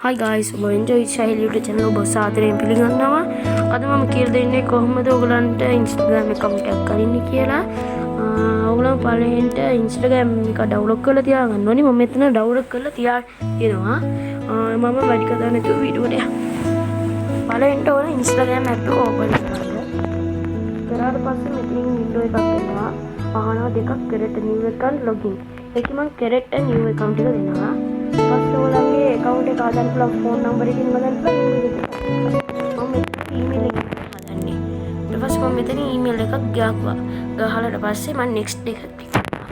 Hi guys, ඔබ enjoy Sahil YouTube channel ඔබ සාදරයෙන් පිළිගන්නවා. අද මම කියලා දෙන්නේ කොහොමද ඔයගලන්ට Instagram account එකක් අරින්න කියලා. ඔයගලන් පළවෙනිට Instagram එක download කරලා තියාගන්න ඕනේ. මම මෙතන download කරලා තියාගෙනවා. මම වැඩි කතා නැතුව වීඩියෝට යන්න. පළවෙනිට ඔයගලන් Instagram app එක open කරගන්න. කරාට පස්සේ මෙතනින් window එකක් එනවා. අහනවා දෙකක් create a new account login. ඒක මම create a new account එක දෙනවා. පස්සේ ඔයගලගේ account එක ආදාන පුළුවන් phone number එකකින් හදන්න පුළුවන් email එක හදන්නේ. ඊට පස්සේ මම මෙතන email එකක් ගහුවා. ගහලාට පස්සේ මම next එක click කරනවා.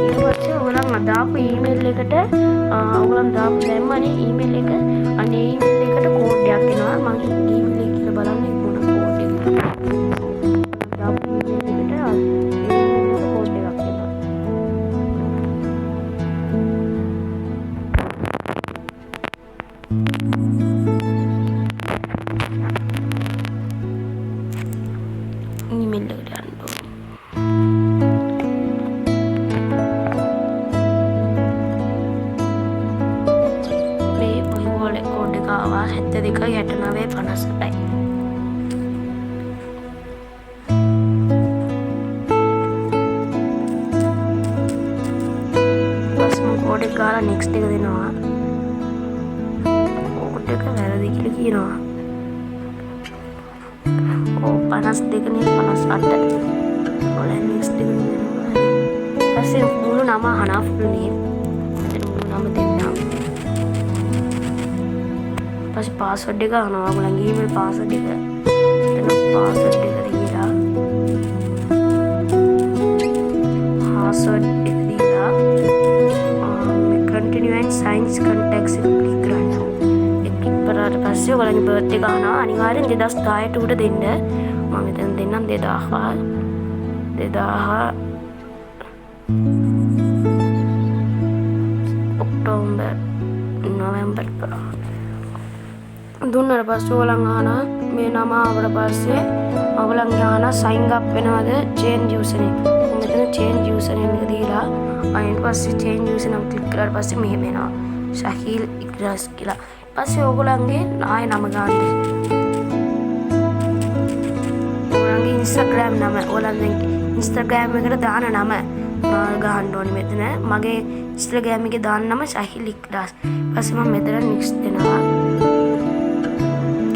ඊට පස්සේ ඔයගලන් දාපු email එකට ඔයගලන් දාපු දැම්මනේ email එක අනේ email එකට code එකක් එනවා. මම email එක කියලා බලන්නේ මොන code එකද. දාපු email එකට code එකක් එනවා. email එකට යන්න ඕනේ. මේ wallet code එක ආවා 726958යි. පස්සේ code එක ගාලා next එක දෙනවා. code එක වැරදි කියලා කියනවා. 52 නේ 58 ඔලෙන් next එක දෙනවා. පස්සේ මුළු නම අහනවා full name. මෙතන මුළු නම දෙන්නම්. පස්සේ password එක අහනවා. ඔයගොල්ලන්ගේ email password එක. එතන password එක දීලා password එක දීලා continue and signs contacts එක click කරන්න. ඒක click කරාට පස්සේ ඔයගොල්ලන්ගේ birthday එක අහනවා. අනිවාර්යෙන් 2010 උඩ දෙන්න. මම මෙතන දෙන්නම් 2000 ඔක්තෝබර් නොවැම්බර් දුන්නාට පස්සේ ඔයගලන් අහනවා මේ නම ආවට පස්සේ ඔයගලන් අහනවා sign up වෙනවද change username. මම මෙතන change username එක දීලා ඊට පස්සේ change username click කරාට පස්සේ මෙහෙම එනවා Sahil Igras කියලා. පස්සේ ඔයගලන්ගේ ආයෙ නම ගන්න. Instagram නම ඔයාලගේ Instagram එකට දාන නම ගහන්න ඕනේ මෙතන. මගේ Instagram එකේ දාන නම Sahil Igras. ඊපස්සේ මම මෙතන next දෙනවා.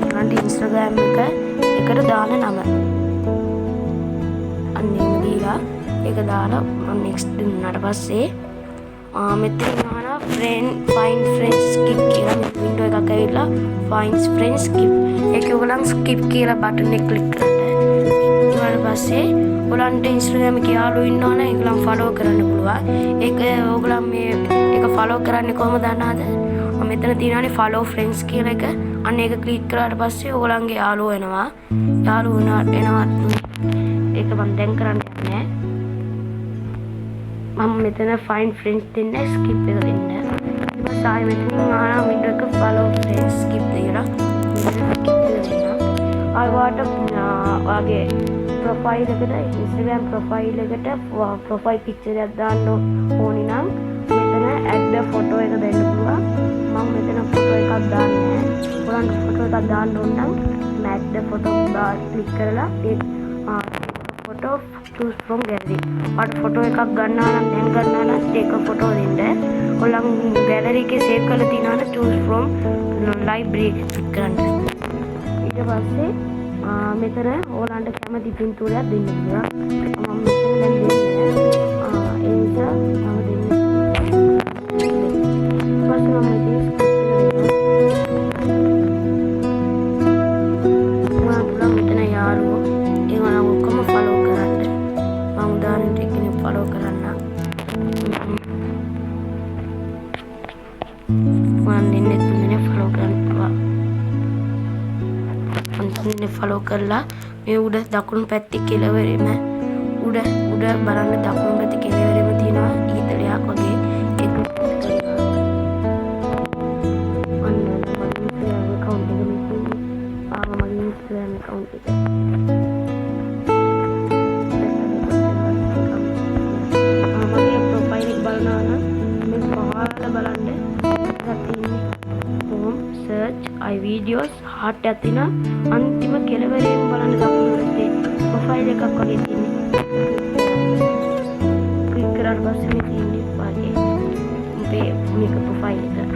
ඔයාලගේ Instagram එකට දාන නම. අන්නේ දීලා ඒක දාලා මම next දුන්නාට පස්සේ මෙතන යනවා find friends skip කියලා window එකක් ඇවිල්ලා find friends skip. ඒක ඔයගලන් skip කියලා button එක click කරන්න. ඊට පස්සේ ඔයගලන්ට Instagram එකේ යාළුවෝ ඉන්නවනේ ඒගොල්ලන් follow කරන්න පුළුවන්. ඒක ඔයගලන් මේ එක follow කරන්නේ කොහොමද දන්නවද? මෙතන තියෙනවානේ follow friends කියලා එක. අන්න ඒක click කරාට පස්සේ ඔයගලන්ගේ යාළුවෝ එනවා. යාළුවෝ එනවා. ඒක මම දැන් කරන්න යන්නේ. මම මෙතන find friends දෙන්න skip එක දෙන්න. ඊට පස්සේ ආයෙ මෙතනින් ආනා window එක follow friends skip දෙලා ආයෙ වාගේ profile එකට Instagram profile එකට profile picture එකක් දාන්න ඕනි නම් මෙතන add the photo එක දෙන්න පුළුවන්. මම මෙතන photo එකක් දාන්නේ. ඔයාලන්ට photo එකක් දාන්න ඕන නම් add the photo click කරලා ඒ photo choose from gallery. ඔයාලට photo එකක් ගන්නවා නම් දැන් ගන්නවා නම් take a photo දෙන්න. ඔයාලන් gallery එකේ save කරලා තියනවා නම් choose from library click කරන්න. ඊට පස්සේ මෙතන ඕලන්ට කැමති පින්තූරයක් දෙන්න පුළුවන්. මම මෙතන දැන් දෙන්නේ. ඒ නිසා මම දෙන්නේ. පස්සේ මම ඉතින් මෙතන යාළුවෝ ඒගොල්ලෝ ඔක්කොම follow කරන්න. මම උදාහරණයක් එක්කනේ follow කරන්න. මම දෙන්නේ තුනේ follow කරන්න පුළුවන්. අන්තිමට follow කරලා මේ උඩ දකුණු පැත්තේ කෙළවරෙම උඩ බලන්න දකුණු පැත්තේ කෙළවරෙම තියෙනවා ඊතලයක් වගේ ඒක මගේ account එක මගේ Instagram account එක මගේ profile එක බලනවා නම් මේ පහළ බලන්න එකක් තියෙන්නේ. home search iVideos heart එකක් තියෙනවා. අන්තිම කෙළවරේම බලන්න දකුණු පැත්තේ ප්‍රොෆයිල් එකක් වගේ තියෙන්නේ. ක්ලික් කරාට පස්සේ මේ තියෙන්නේ වාගේ මේ මේක ප්‍රොෆයිල් එක.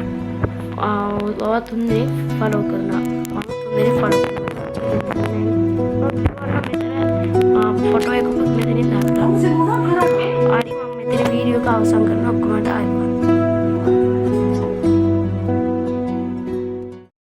ඔයා තුන්දෙනෙක් ෆලෝ කරනවා. මම තුන්දෙනෙක් ෆලෝ කරනවා. ෆොටෝ එකකුත් මෙතනින්